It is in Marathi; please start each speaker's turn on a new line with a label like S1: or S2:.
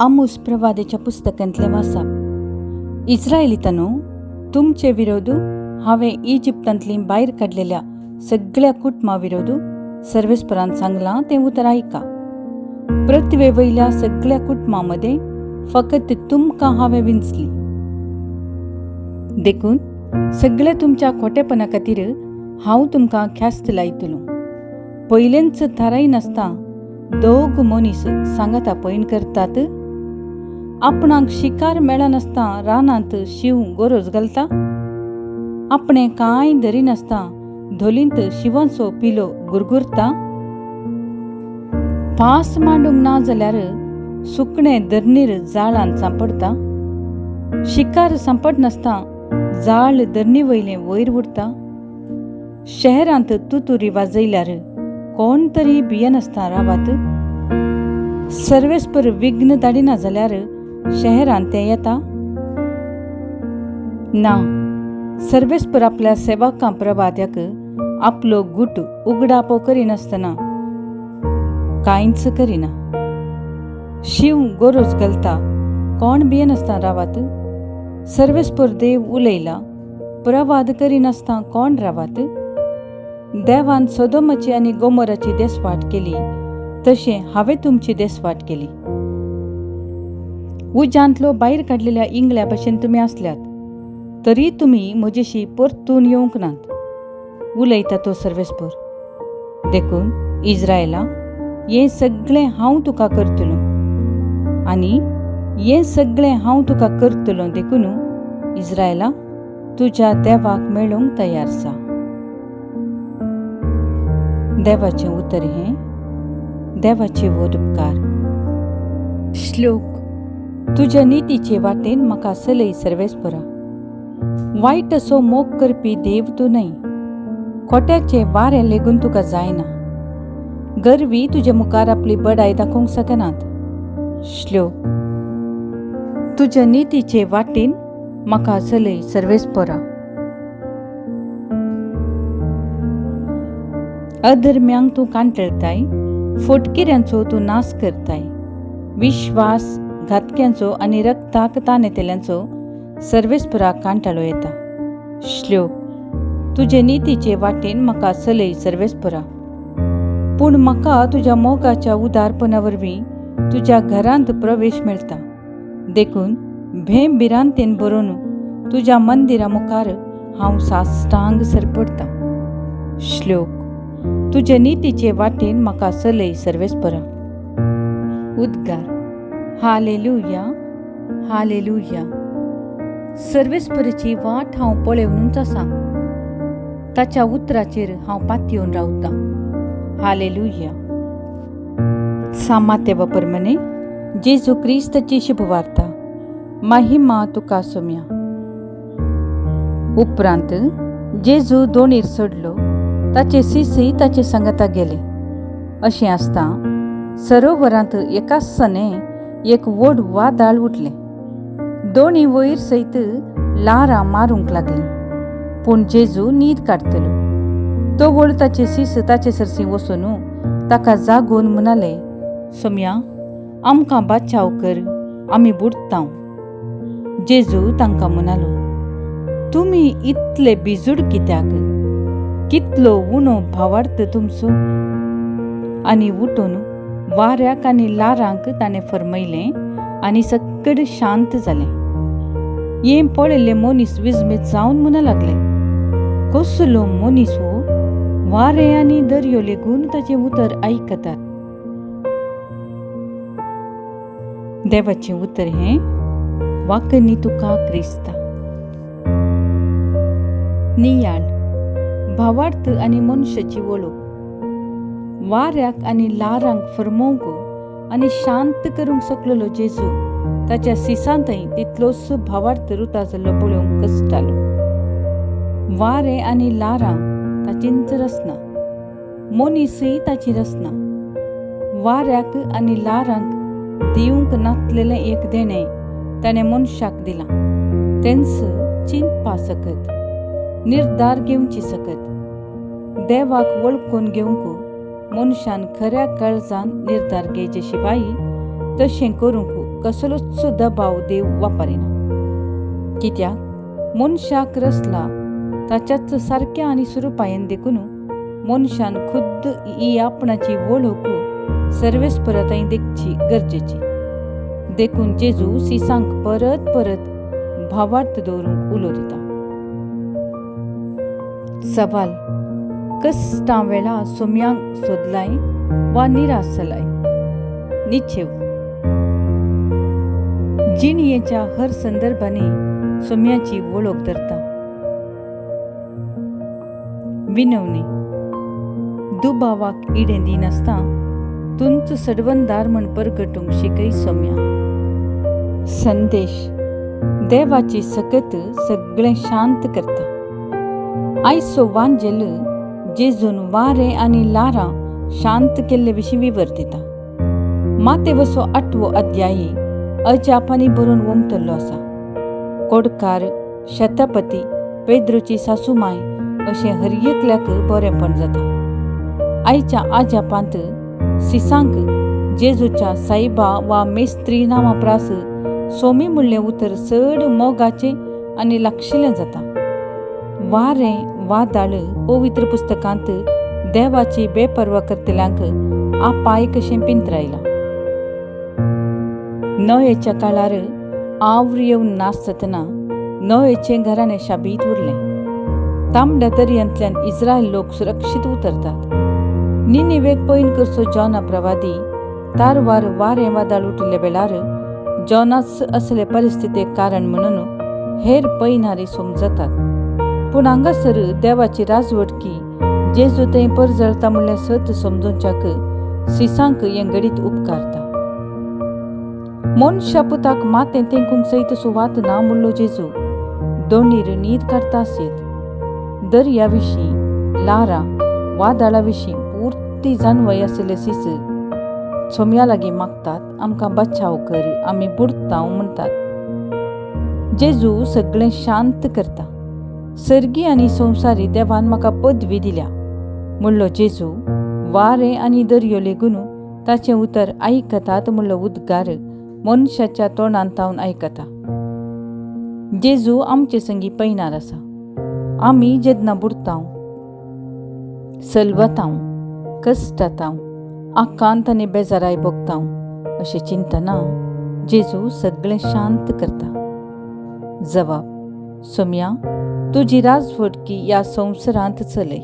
S1: आमोस प्रवादेच्या पुस्तकांतले वाचप. इस्रायेलीतांनो, तुमचे विरोध हांवें इजिप्तांतली भायर काडलेल्या सगळ्या कुटुंबां विरोध सर्वेस्परान सांगलां तें उतर आयका. पृथ्वे वयल्या सगळ्या कुटुंबां मदें फकत तुमकां हांवें विंचली. देखून सगळ्या तुमच्या खोटेपणा खातीर हांव तुमकां ख्यास्त लायतलों. पयलेंच थाराय नासता दोग मनीस सांगाता पैन करतात. आपणाक शिकार मेळनासता रानांत शिव गोरोज घालता. आपणें कांय धरिनासता धोलींत शिवांचो पिलो गुरगुरता. पास मांडूंक ना जाल्यार सुकणें धरणीर जाळान सांपडता. शिकार सांपडनासता जाळ धरणी वयलें वयर उरता. शहरांत तुतुरी वाजयल्यार कोण तरी भियेनासता रावात. सर्वेस्पर विघ्न धाडिना जाल्यार शहरांत तें येता ना. सर्वेस्पर आपल्या सेवकां प्रभाद्याक आपलो गुट उगडापो करिनासतना कांयच करिना. शिव गोरोज घालता कोण भियेनासता रावात. सर्वेस्पर देव उलयला प्रवाद करिनासता कोण रावात. देवान सोदोमाची आनी गोमोराची देसवाट केली तशें हांवें तुमची देसवाट केली. उज्यांतलो भायर काडलेल्या इंगळ्या भशेन तुमी आसल्यात तरी तुमी म्हजेशी परतून येवंक नात, उलयता तो सर्वेस्पर. देखून इस्रायेला, हें सगळें हांव तुका करतलों आनी हें सगळें हांव तुका करतलों. देखून इस्रायेला, तुज्या देवाक मेळूंक तयार सा. देवाचें उतर हें देवाचे वोद उपकार. श्लोक. तुज्या नितीचे वाटेन म्हाका चलय सर्वेस्परा. वायट असो मोग करपी देव तूं न्हय. खोट्याचे वारें लेगून तुका जायना. गर्वी तुजे मुखार आपली बडाय दाखोवंक शकनात. श्लोक. तुज्या नितीचे वाटेन म्हाका चलय सर्वेस्परा. अधर्म्यांक तूं कांटळताय, फोटकिऱ्यांचो तूं नाश करताय. विश्वास घातक्यांचो आनी रक्ताक तानेतेल्यांचो सर्वेस्पराक कांटाळो येता. श्लोक. तुजे नितीचे वाटेन म्हाका चलय सर्वेस्परा. पूण म्हाका तुज्या मोगाच्या उदारपणा वरवीं तुज्या घरांत प्रवेश मेळटा. देखून भेंबिरांतेन बरोवन तुज्या मंदिरा मुखार हांव साश्टांग सरपडटां. श्लोक. तुजे नितीचे वाटेन म्हाका चलय सर्वेस्परा. उद्गार. Hallelujah, hallelujah. सर्वेस्पराची वाट हांव पळेवनूच आसा. ताच्या उतराचेर हांव पातयेवन रावतां. हालेलुया. सामात्य प्रमाणे जेजू क्रिस्ताची शुभवार्ता. महिमा तुका सोम्या. उपरांत जेजू दोणीर चडलो. ताचे शिशी ताचे सांगाता गेले. अशें आसता सरोवरांत एकाचसाने एक व्हड वादळ उठलें. दोणी वयर सयत लारां मारूंक लागलीं. पूण जेजू न्हीद काडटलो. तो व्हड ताचे शिश ताचे सरसी वचून ताका जागोवन म्हणाले, सोम्या, आमकां बाचाव कर, आमी बुडटांव. जेजू तांकां म्हणालो, तुमी इतले बिजूड कित्याक? कितलो उणो भावार्थ तुमचो? आनी उठून वाऱ्याक आनी लारांक ताणें फर्मयलें आनी सकड शांत जालें. हें पळयल्ले मनीस विस्मीत जावन म्हणूंक लागले, कसलो मनीस हो! वारें आनी दर्यो लेगून ताचें उतर आयकतात. देवाचें उतर हें वाकनी तुका क्रिस्ता. नियाळ. भावार्थ आनी मनशाची वळख. वाऱ्याक आनी लारांक फर्मोवंक आनी शांत करूंक शकलोलो जेजू ताच्या शिसांतय तितलोच भावार्थ रुता जाल्लो पळोवंक कश्टालो. वारें आनी लारां ताचींच रचना. मनीसय ताची रचना. वाऱ्याक आनी लारांक दिवंक नासलेलें एक देणें ताणें मनशाक दिलां. तेंच चिंतपा सकत, निर्धार घेवची सकत. देवाक वळखून घेवंक मनशान खऱ्या काळजान निर्धार घेवचे शिवाय तशें करूंक कसलोच दबाव देव वापरिना. कित्याक मनशाक रसला ताच्याच सारक्या आनी स्वरुपायेन देखून मनशान खुद्द ही आपणाची वळख सर्वेस्परताय देखची गरजेची. देखून जेजू सिसांक परत परत भावार्थ दवरूंक उलो दिता. सवाल: कष्टां वेळा सोम्यांक सोदलाय वा निराश जालाय? निच्छेव: जिणयेच्या हर संदर्भांनी सोम्याची वळख धरता. विनवणी: दुबावाक इडें दिनासता तुंच सडवनदार म्हण परगटूंक शिकय सोम्या. संदेश: देवाची सकत सगळें शांत करता. आयचो वांजेल जेजून वारें आनी लारां शांत केल्ले विशीं विवर दिता. मातेवचो 8वो अध्यायी अजापांनी बरोवन वंगतल्लो आसा. कोडकार, शतपती, पेद्रोची सासूमाय अशें हर एकल्याक बरेंपण जाता. आयच्या आजापांत सिसांक जेजूच्या सायबा वा मेस्त्री नांवां प्रास सोमी म्हणलें उतर चड मोगाचें आनी लागशिल्लें जाता. वारें वा दाळ पवित्र पुस्तकांत देवाची बेपरवा करतल्यांक आपाय कशें पिंतरायलां. नोयेच्या काळार आव्र येवन नासतना नोयेचें घराणें शाबीत उरलें. तांबड्या दर्यांतल्यान इस्रायल लोक सुरक्षीत उतरतात. निनेवेक पैन करचो जोना प्रवादी तारवार वारें वा दाळ उठिल्ले वेळार जोनास असले परिस्थितीक कारण म्हणून हेर पैनारी समजतात. पूण देवाची राजवटकी जेजू थंय परजळता म्हणलें सत समजूंच्याक सिसांक हें घडीत उपकारता. मनशा पुताक मातें तेंकूंक सयत सुवात ना म्हणलो जेजू दोणीर न्हीद काडटा आसत. दर्या विशीं, लारां, वादळा विशीं पूर्ती जाणवय आसले सीस सोम्या लागीं मागतात, आमकां बचाव कर, आमी बुडतांव म्हणटात. जेजू सगळें शांत करता. सर्गी आनी संवसारी देवान म्हाका पदवी दिल्या म्हणलो जेजू वारें आनी दर्यो लेगून ताचें उतर आयकतात म्हणलो उद्गार मनशाच्या तोंडांतावन आयकता. जेजू आमचे संगी पैनार आसा. आमी जेन्ना बुडतांव, सलवतांव, कश्टातांव, आकांत आनी बेजाराय भोगतांव अशें चिंतना जेजू सगळें शांत करता. जवाब: सोम्या, तुजी राजवटकी ह्या संवसारांत चलय.